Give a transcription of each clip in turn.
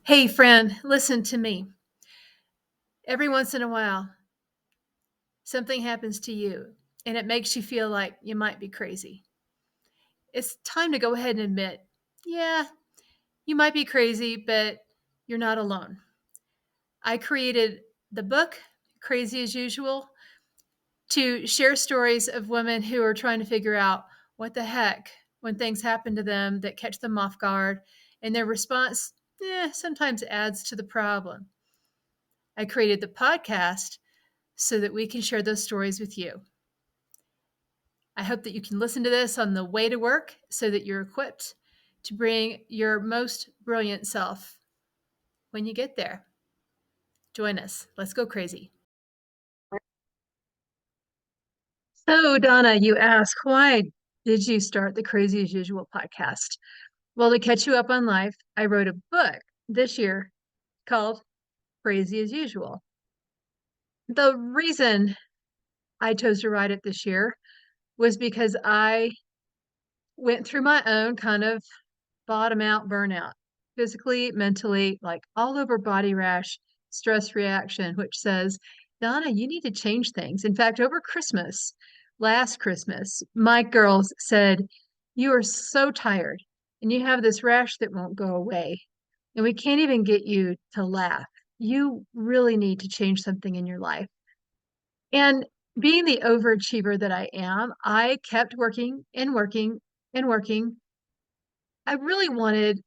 Hey, friend, listen to me. Every once in a while, something happens to you and it makes you feel like you might be crazy. It's time to go ahead and admit, yeah, you might be crazy, but you're not alone. I created the book, Crazy as Usual, to share stories of women who are trying to figure out what the heck when things happen to them that catch them off guard, and their response, sometimes adds to the problem. I created the podcast so that we can share those stories with you. I hope that you can listen to this on the way to work so that you're equipped to bring your most brilliant self when you get there. Join us. Let's go crazy. So, Donna, you ask, why did you start the Crazy as Usual podcast? Well, to catch you up on life, I wrote a book this year called Crazy as Usual. The reason I chose to write it this year was because I went through my own kind of bottom out burnout, physically, mentally, like all over body rash, stress reaction, which says, Donna, you need to change things. In fact, over Christmas, last Christmas, my girls said, you are so tired and you have this rash that won't go away. And we can't even get you to laugh. You really need to change something in your life. And being the overachiever that I am, I kept working and working and working. I really wanted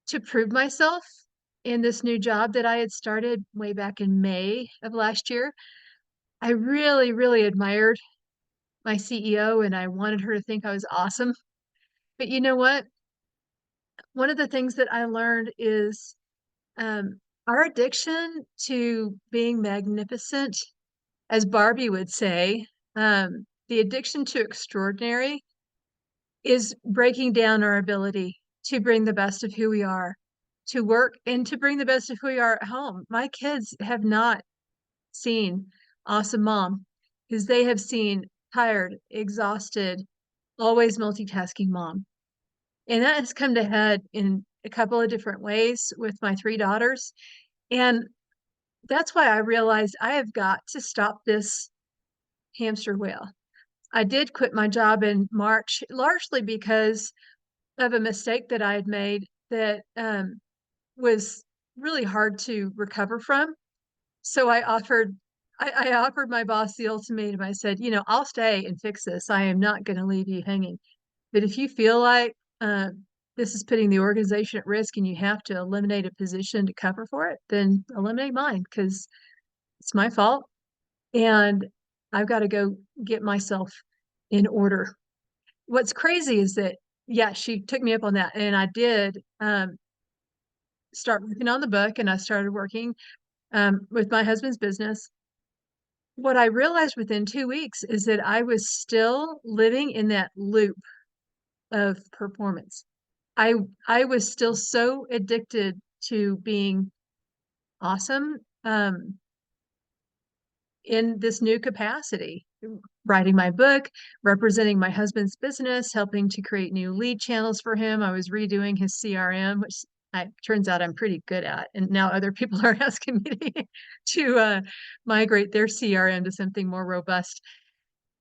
to prove myself in this new job that I had started way back in May of last year. I really, really admired my CEO and I wanted her to think I was awesome. But you know what? One of the things that I learned is our addiction to being magnificent, as Barbie would say, the addiction to extraordinary is breaking down our ability to bring the best of who we are to work and to bring the best of who we are at home. My kids have not seen awesome mom because they have seen tired, exhausted, always multitasking mom. And that has come to head in a couple of different ways with my three daughters. And that's why I realized I have got to stop this hamster wheel. I did quit my job in March, largely because of a mistake that I had made that was really hard to recover from. So I offered my boss the ultimatum. I said, I'll stay and fix this. I am not going to leave you hanging. But if you feel like this is putting the organization at risk and you have to eliminate a position to cover for it, then eliminate mine because it's my fault. And I've got to go get myself in order. What's crazy is that, yeah, she took me up on that. And I did start working on the book and I started working with my husband's business. What I realized within 2 weeks is that I was still living in that loop of performance. I I was still so addicted to being awesome in this new capacity, writing my book, representing my husband's business, helping to create new lead channels for him. I was redoing his CRM, which turns out I'm pretty good at. And now other people are asking me to migrate their CRM to something more robust.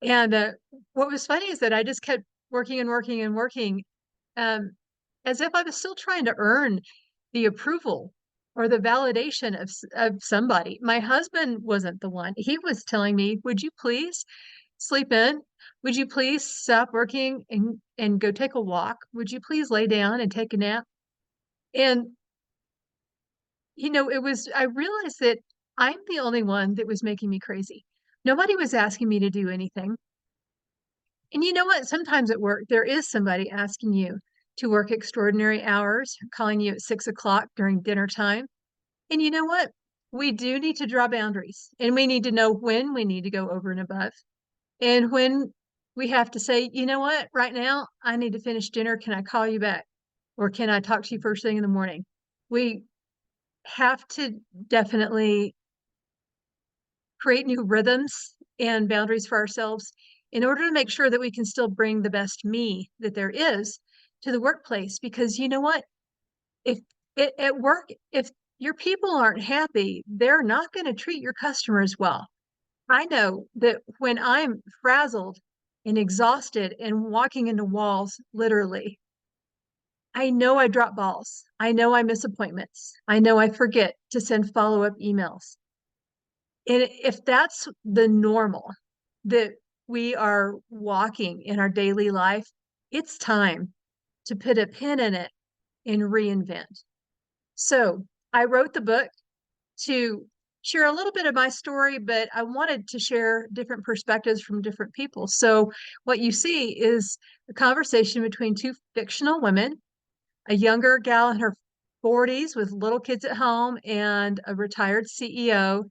And what was funny is that I just kept working and working and working, um, as if I was still trying to earn the approval or the validation of somebody. My husband wasn't the one. He was telling me, "Would you please sleep in? Would you please stop working and go take a walk? Would you please lay down and take a nap?" And I realized that I'm the only one that was making me crazy. Nobody was asking me to do anything. And you know what? Sometimes at work, there is somebody asking you to work extraordinary hours, calling you at 6 o'clock during dinner time. And you know what? We do need to draw boundaries and we need to know when we need to go over and above and when we have to say, you know what? Right now, I need to finish dinner. Can I call you back? Or can I talk to you first thing in the morning? We have to definitely create new rhythms and boundaries for ourselves in order to make sure that we can still bring the best me that there is to the workplace. Because you know what? If At work, if your people aren't happy, they're not going to treat your customers well. I know that when I'm frazzled and exhausted and walking into walls, literally, I know I drop balls. I know I miss appointments. I know I forget to send follow-up emails. And if that's the normal that we are walking in our daily life, it's time to put a pin in it and reinvent. So I wrote the book to share a little bit of my story, but I wanted to share different perspectives from different people. So what you see is a conversation between two fictional women, a younger gal in her 40s with little kids at home and a retired CEO.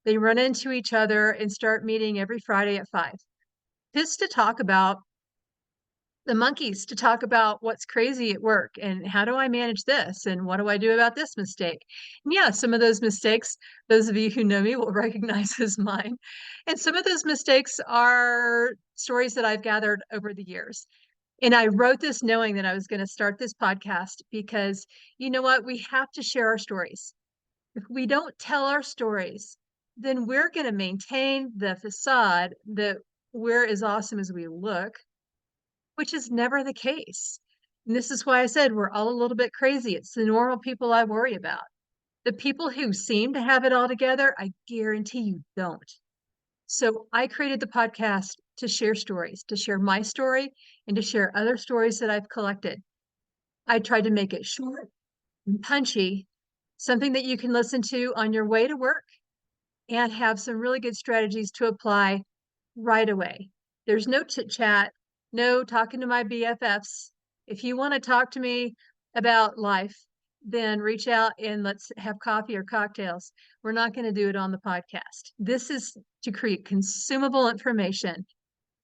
They run into each other and start meeting every Friday at 5, just to talk about the monkeys, to talk about what's crazy at work and how do I manage this and what do I do about this mistake. And yeah, some of those mistakes, those of you who know me will recognize as mine. And some of those mistakes are stories that I've gathered over the years. And I wrote this knowing that I was going to start this podcast because you know what? We have to share our stories. If we don't tell our stories, then we're going to maintain the facade that we're as awesome as we look, which is never the case. And this is why I said we're all a little bit crazy. It's the normal people I worry about. The people who seem to have it all together, I guarantee you don't. So I created the podcast to share stories, to share my story and to share other stories that I've collected. I tried to make it short and punchy, something that you can listen to on your way to work and have some really good strategies to apply right away. There's no chit chat, no talking to my BFFs. If you want to talk to me about life, then reach out and let's have coffee or cocktails. We're not going to do it on the podcast. This is to create consumable information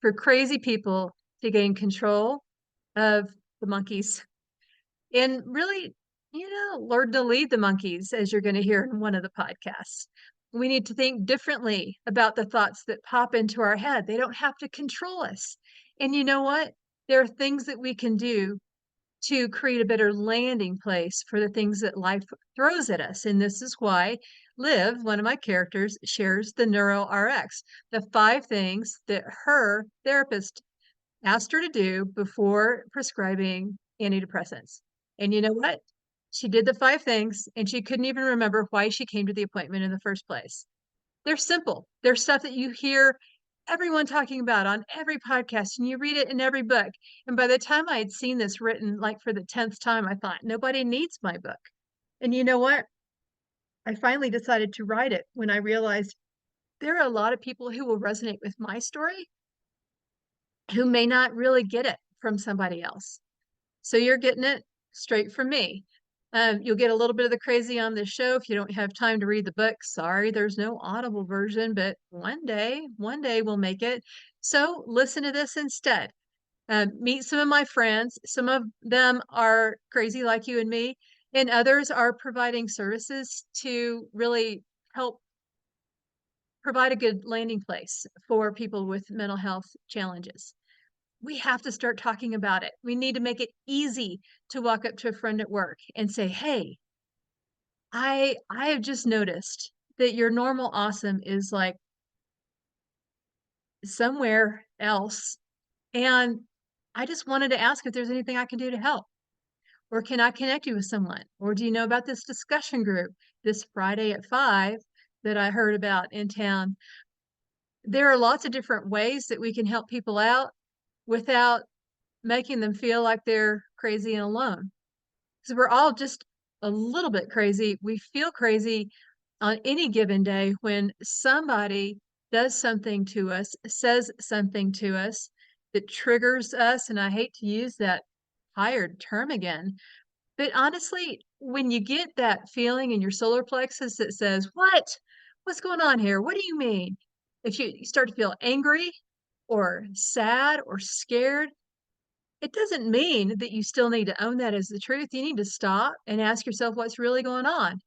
for crazy people to gain control of the monkeys and really, learn to lead the monkeys, as you're going to hear in one of the podcasts. We need to think differently about the thoughts that pop into our head. They don't have to control us. And you know what? There are things that we can do to create a better landing place for the things that life throws at us. And this is why Liv, one of my characters, shares the Neuro RX, the 5 things that her therapist asked her to do before prescribing antidepressants. And you know what? She did the 5 things and she couldn't even remember why she came to the appointment in the first place. They're simple. They're stuff that you hear everyone talking about on every podcast and you read it in every book. And by the time I had seen this written like for the 10th time, I thought, nobody needs my book. And you know what? I finally decided to write it when I realized there are a lot of people who will resonate with my story who may not really get it from somebody else. So you're getting it straight from me. You'll get a little bit of the crazy on this show if you don't have time to read the book. Sorry, there's no audible version, but one day we'll make it. So listen to this instead. Meet some of my friends. Some of them are crazy like you and me, and others are providing services to really help provide a good landing place for people with mental health challenges. We have to start talking about it. We need to make it easy to walk up to a friend at work and say, "Hey, I have just noticed that your normal awesome is like somewhere else, and I just wanted to ask if there's anything I can do to help. Or can I connect you with someone? Or do you know about this discussion group this Friday at 5 that I heard about in town?" There are lots of different ways that we can help people out without making them feel like they're crazy and alone. Because we're all just a little bit crazy. We feel crazy on any given day when somebody does something to us, says something to us that triggers us. And I hate to use that tired term again, but honestly, when you get that feeling in your solar plexus that says, "What? What's going on here? What do you mean?" If you start to feel angry or sad or scared, it doesn't mean that you still need to own that as the truth. You need to stop and ask yourself what's really going on.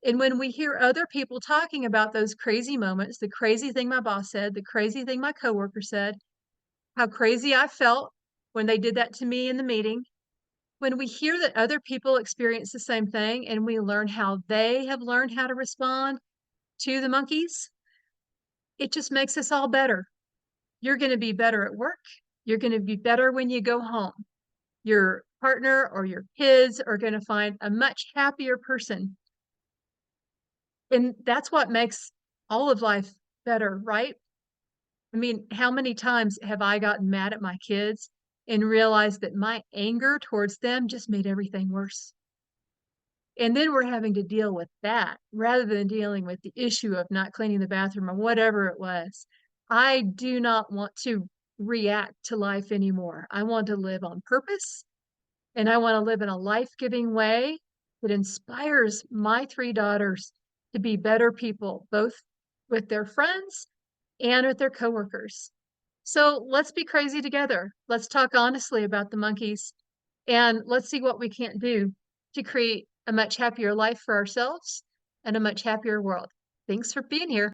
And when we hear other people talking about those crazy moments, the crazy thing my boss said, the crazy thing my coworker said, how crazy I felt when they did that to me in the meeting, when we hear that other people experience the same thing and we learn how they have learned how to respond to the monkeys, it just makes us all better. You're going to be better at work. You're going to be better when you go home. Your partner or your kids are going to find a much happier person. And that's what makes all of life better, right? I mean, how many times have I gotten mad at my kids and realized that my anger towards them just made everything worse? And then we're having to deal with that rather than dealing with the issue of not cleaning the bathroom or whatever it was. I do not want to react to life anymore. I want to live on purpose and I want to live in a life-giving way that inspires my three daughters to be better people, both with their friends and with their coworkers. So let's be crazy together. Let's talk honestly about the monkeys and let's see what we can't do to create a much happier life for ourselves and a much happier world. Thanks for being here.